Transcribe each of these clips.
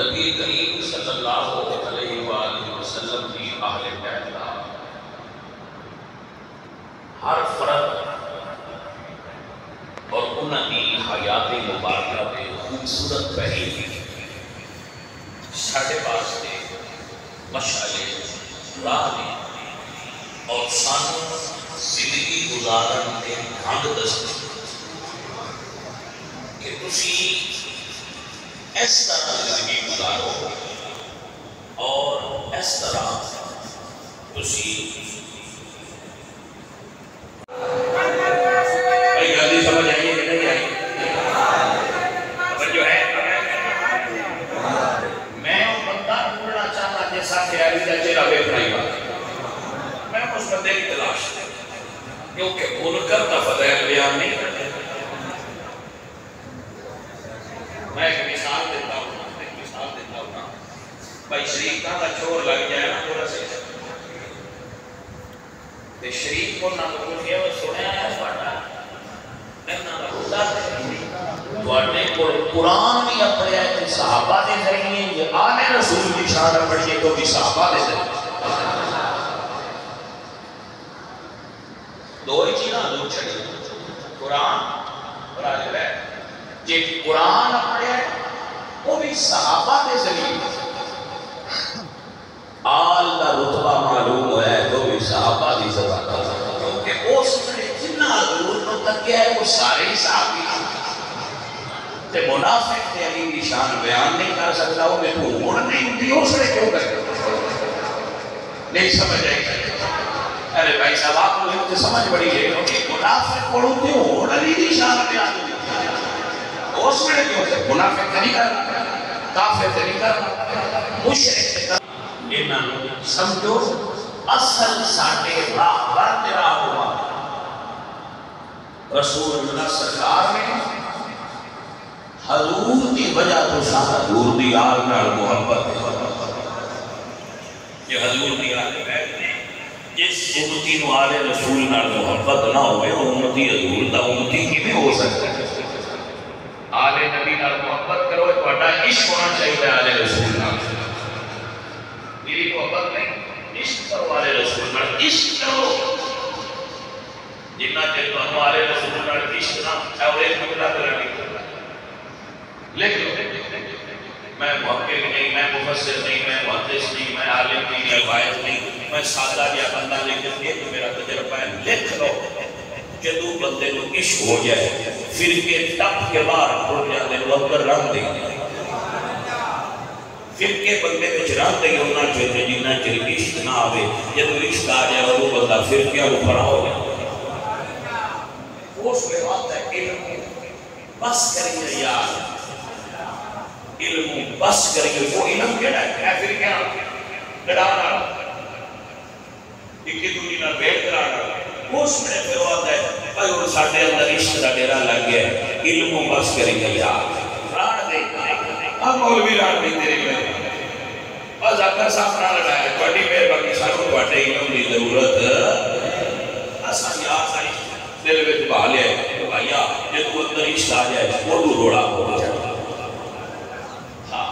نبی کریم صلی اللہ علیہ وآلہ وسلم کی اہل بیت ہر فرد اور انہوں کی حیات مبارکہ میں خوبصورت پہلی ساڑھے واسطے مشعل راہ دی اور سانو زندگی گزارن کے ڈھنگ دستے کہ تسی اس طرح زندگی گزارو اور اس طرح تسی بھائی جلدی سمجھ آئیے کہ نہیں آئیے جو ہے میں وہ بندہ ڈھونڈنا چاہتا جیسا خیالی کا چہرہ بے پڑائی بات میں اس بندے کی تلاش کیونکہ منکر کا فضائل بیان نہیں کرتے میں ایک مثال دیتا ہوں بھائی شریف کا چور لگ جائے نا تھوڑا سے تے شریف کو نہ بول کے وہ سنیا ہے پڑھا قرآن بھی اپنے آئے صحابہ دے ذریعے یہ آنے رسول کی شان پڑھیے تو بھی صحابہ دے ذریعے دو ہی چیزاں دور چھڑی قرآن اور آج ہے جی قرآن اپنے آئے وہ بھی صحابہ دے ذریعے آل کا رتبہ معلوم ہے تو بھی صحابہ دی زبان کیونکہ اس نے جنہ حضور کو تک کیا ہے وہ سارے ہی صحابی تے منافق تے علی کی شان بیان نہیں کر سکتا وہ میں تو ہوڑ نہیں ہوتی اس نے کیوں کرے نہیں سمجھ آئی ارے بھائی صاحب آپ کو یہ سمجھ بڑی ہے کہ منافق پڑھوں تے ہوڑ علی کی شان بیان نہیں اس میں کیوں کرے منافق نہیں کرنا کافر نہیں کرنا مشرک کرنا انہاں سمجھو اصل ساٹے راہ برد راہ ہوا رسول اللہ سرکار نے حضور کی وجہ تو شاہ حضور دی آل نال محبت یہ حضور دی آل بیت نے جس امتی نو آل رسول نال محبت نہ ہوئے امتی حضور دا امتی کی میں ہو سکتا ہے آل نبی نال محبت کرو تو اٹھا عشق ہونا چاہیے آل رسول نال میری محبت نہیں عشق کرو آل رسول نال عشق کرو جنہ چل تو ہمارے رسول نال عشق نہ اور ایک مقلہ کرنے لکھ لو میں محقق نہیں میں مفسر نہیں میں محدث نہیں میں عالم نہیں میں واعظ نہیں میں سادہ یا بندہ لکھ دے تو میرا تجربہ ہے لکھ لو جدو بندے کو عشق ہو جائے پھر کے ٹپ کے باہر پڑ جاتے وہ اندر رنگ دیں پھر کے بندے کچھ رنگ دیں ہونا چاہتے جنہ چل عشق نہ آوے جدو عشق آ جائے وہ بندہ پھر کیا وہ پڑا ہو جائے اس میں بات ہے علم بس کریے یار علم بس کریے وہ علم کیڑا ہے کافر کیا لڑانا ایک دوسری نال بیٹھ کرانا اس میں پھر بات ہے بھائی اور ساڈے اندر عشق دا ڈیرا لگ گیا ہے علم بس کریے یار راڑ دے اب مولوی راڑ نہیں تیرے میں بس اکر سامنا لگایا تھوڑی مہربانی سانو تواڈے علم دی ضرورت اساں یار ساری دل میں بھا لیا ہے بھائیا یہ تو اندر عشق آ جائے وہ تو روڑا ہو جائے ہاں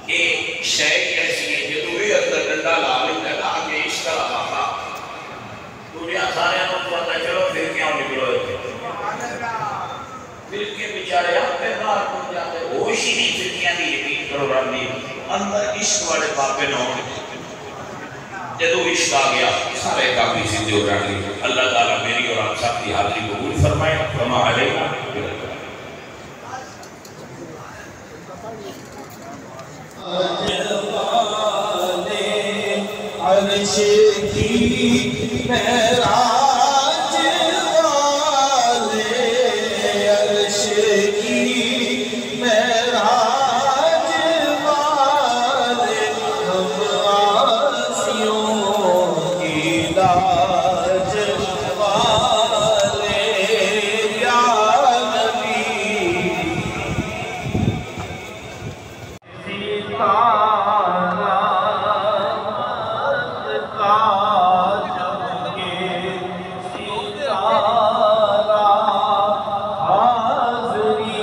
ایک شے کیسی ہے کہ تو بھی اندر ڈنڈا لا لیتا ہے نا کہ عشق کا بابا دنیا سارے نو پتہ چلو پھر کیوں نکلو پھر کے بیچارے اپنے باہر پہنچ جاتے ہوش ہی نہیں پھرکیاں دی یقین کرو رانی اندر عشق والے پاپے نہ ہوں جدو عشق آ گیا سارے کافی سیدھے ہو جانے اللہ تعالیٰ میری اور آپ سب کی حاضری قبول فرمائے فما علیہ عرش کی معراج والے عرش کی معراج والے ہم آسیوں کی لاج والے یا نبی حاضری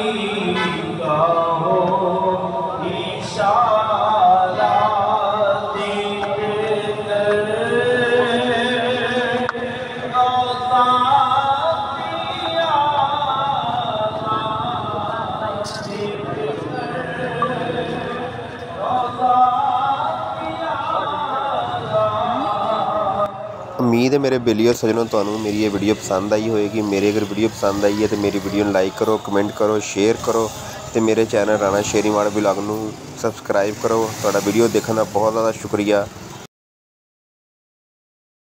ਉਮੀਦ ਹੈ ਮੇਰੇ ਬੇਲੀ ਔਰ ਸੱਜਣੋ ਤੁਹਾਨੂੰ ਮੇਰੀ ਇਹ ਵੀਡੀਓ ਪਸੰਦ ਆਈ ਹੋਏਗੀ। ਮੇਰੀ ਅਗਰ ਵੀਡੀਓ ਪਸੰਦ ਆਈ ਹੈ ਤਾਂ ਮੇਰੀ ਵੀਡੀਓ ਨੂੰ ਲਾਈਕ ਕਰੋ, ਕਮੈਂਟ ਕਰੋ, ਸ਼ੇਅਰ ਕਰੋ ਅਤੇ ਮੇਰੇ ਚੈਨਲ ਰਾਣਾ ਸ਼ੇਰੀਮਾਲ ਵਲੌਗ ਨੂੰ ਸਬਸਕ੍ਰਾਈਬ ਕਰੋ। ਤੁਹਾਡਾ ਵੀਡੀਓ ਦੇਖਣ ਦਾ ਬਹੁਤ ਜ਼ਿਆਦਾ ਸ਼ੁਕਰੀਆ।